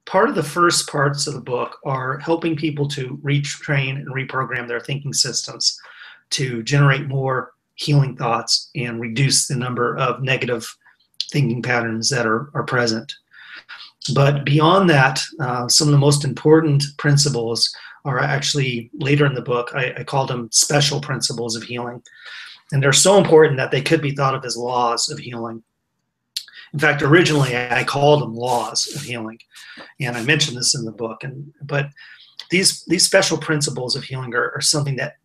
part of the first parts of the book are helping people to retrain and reprogram their thinking systems to generate more healing thoughts and reduce the number of negative thinking patterns that are present. But beyond that, some of the most important principles are actually later in the book. I call them special principles of healing. And they're so important that they could be thought of as laws of healing. In fact, originally I called them laws of healing. And I mentioned this in the book. But these special principles of healing are something that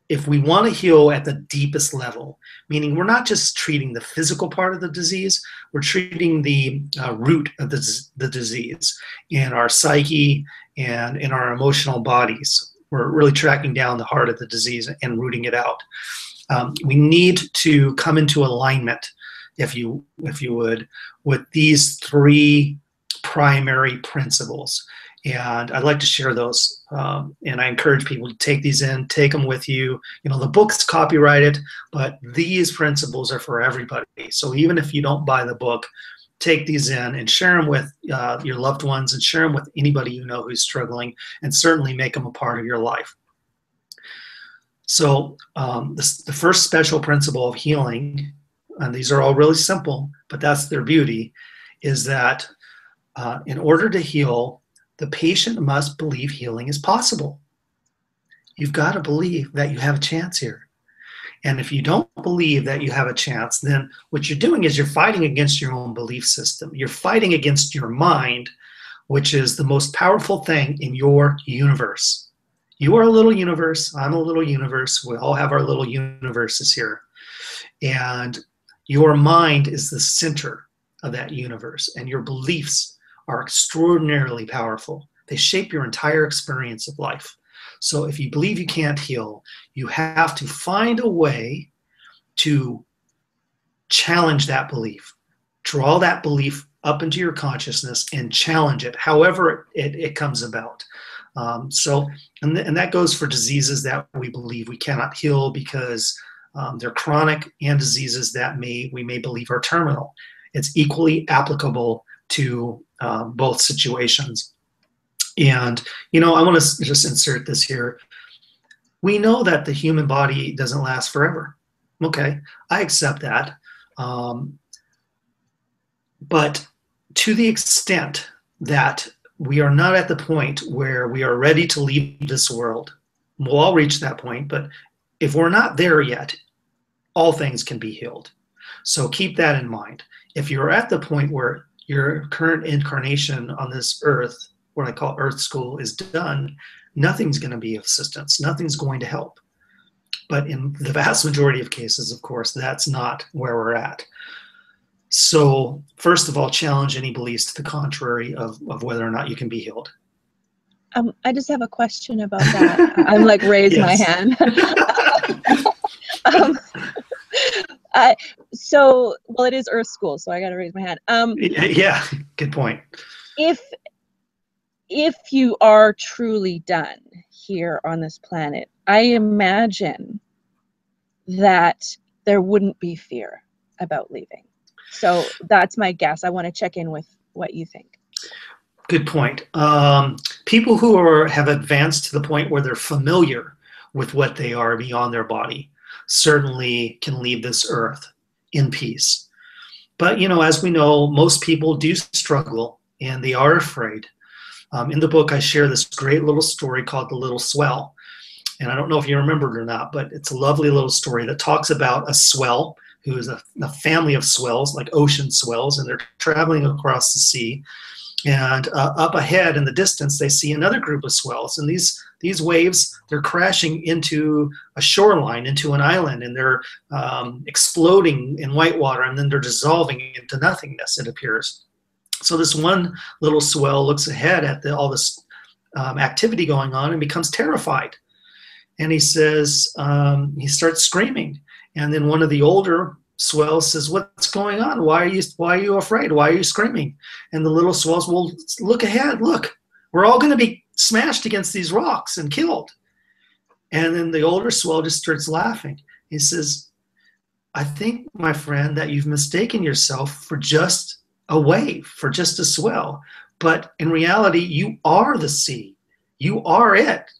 if we want to heal at the deepest level, meaning we're not just treating the physical part of the disease, we're treating the root of the disease in our psyche and in our emotional bodies. We're really tracking down the heart of the disease and rooting it out. We need to come into alignment, if you would, with these three primary principles. And I'd like to share those. And I encourage people to take these in, take them with you. You know, the book's copyrighted, but these principles are for everybody. So even if you don't buy the book, take these in and share them with your loved ones and share them with anybody you know who's struggling, and certainly make them a part of your life. So the first special principle of healing, and these are all really simple, but that's their beauty, is that in order to heal, the patient must believe healing is possible. You've got to believe that you have a chance here. And if you don't believe that you have a chance, then what you're doing is you're fighting against your own belief system. You're fighting against your mind, which is the most powerful thing in your universe. You are a little universe. I'm a little universe. We all have our little universes here. And your mind is the center of that universe. And your beliefs are extraordinarily powerful. They shape your entire experience of life. So if you believe you can't heal, you have to find a way to challenge that belief. Draw that belief up into your consciousness and challenge it, however it comes about. And that goes for diseases that we believe we cannot heal because they're chronic, and diseases that we may believe are terminal. It's equally applicable to both situations. And, you know, I want to just insert this here. We know that the human body doesn't last forever. Okay, I accept that. But to the extent that we are not at the point where we are ready to leave this world, we'll all reach that point, but if we're not there yet, all things can be healed. So keep that in mind. If you're at the point where your current incarnation on this earth, what I call Earth School, is done, nothing's going to be of assistance. Nothing's going to help. But in the vast majority of cases, of course, that's not where we're at. So first of all, challenge any beliefs to the contrary of whether or not you can be healed. I just have a question about that. I'm like, raise my hand. So, well, it is Earth School, so I got to raise my hand. Yeah, good point. If you are truly done here on this planet, I imagine that there wouldn't be fear about leaving. So that's my guess. I want to check in with what you think. Good point. People who have advanced to the point where they're familiar with what they are beyond their body certainly can leave this earth in peace. But, you know, as we know, most people do struggle and they are afraid. In the book, I share this great little story called The Little Swell. And I don't know if you remember it or not, but it's a lovely little story that talks about a swell who is a family of swells, like ocean swells, and they're traveling across the sea. And up ahead in the distance, they see another group of swells. And these waves, they're crashing into a shoreline, into an island, and they're exploding in white water, and then they're dissolving into nothingness, it appears. So this one little swell looks ahead at all this activity going on and becomes terrified. And he says, he starts screaming. And then one of the older swells says, "What's going on? Why are you afraid? Why are you screaming?" And the little swells, "Well, look ahead, look. We're all going to be smashed against these rocks and killed." And then the older swell just starts laughing. He says, "I think, my friend, that you've mistaken yourself for just a wave, for just a swell. But in reality, you are the sea. You are it.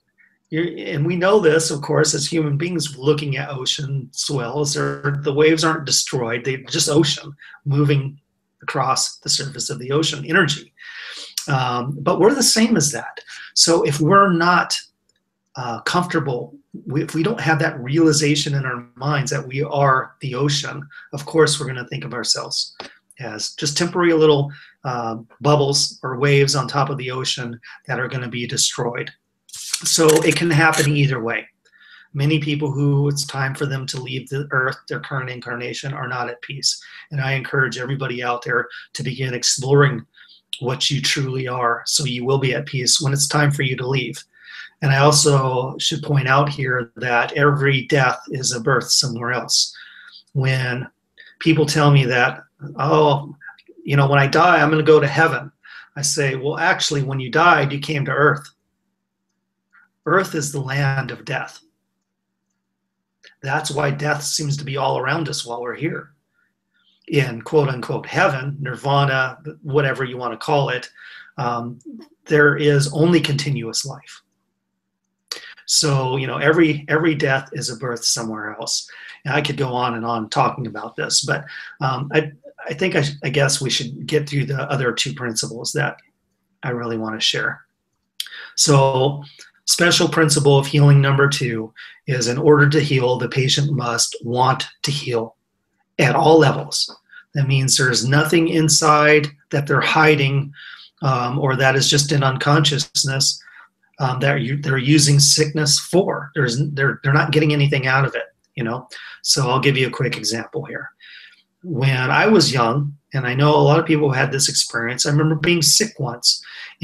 And we know this, of course, as human beings looking at ocean swells. The waves aren't destroyed. They're just ocean moving across the surface of the ocean, energy. But we're the same as that. So if we're not comfortable, if we don't have that realization in our minds that we are the ocean, of course we're going to think of ourselves as just temporary little bubbles or waves on top of the ocean that are going to be destroyed. So it can happen either way. Many people who it's time for them to leave the earth, their current incarnation, are not at peace. And I encourage everybody out there to begin exploring what you truly are, so you will be at peace when it's time for you to leave. And I also should point out here that every death is a birth somewhere else. When people tell me that, oh, when I die, I'm going to go to heaven, I say, well, actually, when you died, you came to earth. Earth is the land of death. That's why death seems to be all around us while we're here. In quote unquote heaven, nirvana, whatever you want to call it, there is only continuous life. So, every death is a birth somewhere else. And I could go on and on talking about this, but I think I guess we should get through the other two principles that I really want to share. So, special principle of healing number 2 is, in order to heal, the patient must want to heal at all levels. That means there's nothing inside that they're hiding, or that is just in unconsciousness that they're using sickness for. They're not getting anything out of it, So I'll give you a quick example here. When I was young, and I know a lot of people had this experience, I remember being sick once,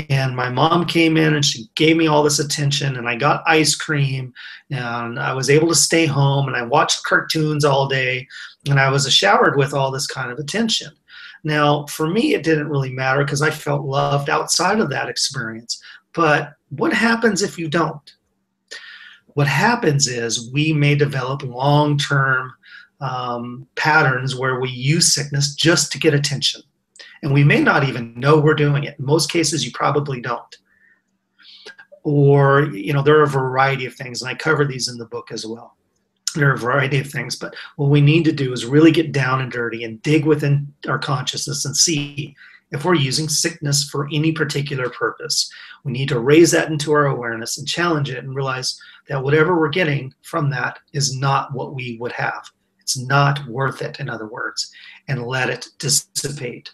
and my mom came in and she gave me all this attention, and I got ice cream, and I was able to stay home, and I watched cartoons all day, and I was showered with all this kind of attention. Now, for me, it didn't really matter because I felt loved outside of that experience. But what happens if you don't? What happens is we may develop long-term patterns where we use sickness just to get attention. And we may not even know we're doing it. In most cases, you probably don't. Or, there are a variety of things, and I cover these in the book as well. There are a variety of things, but what we need to do is really get down and dirty and dig within our consciousness and see if we're using sickness for any particular purpose. We need to raise that into our awareness and challenge it and realize that whatever we're getting from that is not what we would have. It's not worth it, in other words, and let it dissipate.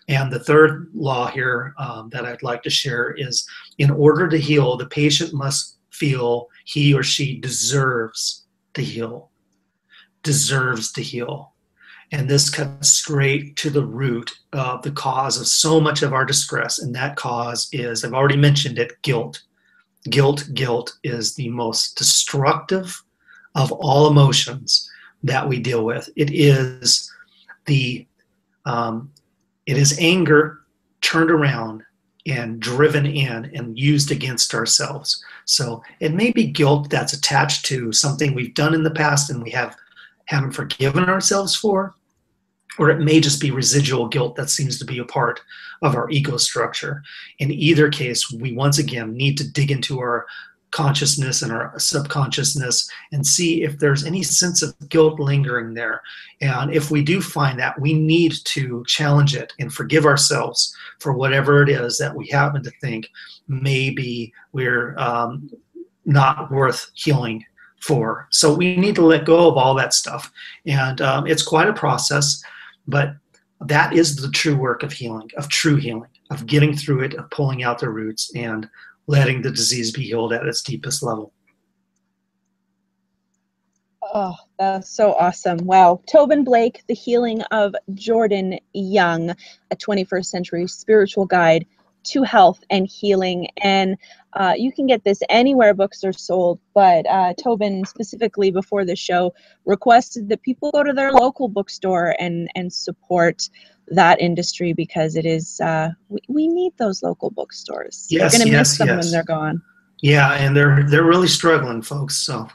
And the third law here that I'd like to share is, in order to heal, the patient must feel he or she deserves to heal. Deserves to heal. And this cuts straight to the root of the cause of so much of our distress. And that cause is, I've already mentioned it, guilt. Guilt is the most destructive of all emotions that we deal with. It is anger turned around and driven in and used against ourselves. So it may be guilt that's attached to something we've done in the past and we haven't forgiven ourselves for, or it may just be residual guilt that seems to be a part of our ego structure. In either case, we once again need to dig into our consciousness and our subconsciousness and see if there's any sense of guilt lingering there. And if we do find that, we need to challenge it and forgive ourselves for whatever it is that we happen to think maybe we're not worth healing for. So we need to let go of all that stuff. And it's quite a process, but that is the true work of healing, of true healing, of getting through it, of pulling out the roots and letting the disease be healed at its deepest level. Oh, that's so awesome. Wow. Tobin Blake, The Healing of Jordan Young, a 21st century spiritual guide to health and healing. And you can get this anywhere books are sold, but Tobin specifically before the show requested that people go to their local bookstore and support that industry, because it is we need those local bookstores. Yes, You're going to yes, miss them yes. when they're gone. Yeah, and they're really struggling, folks. So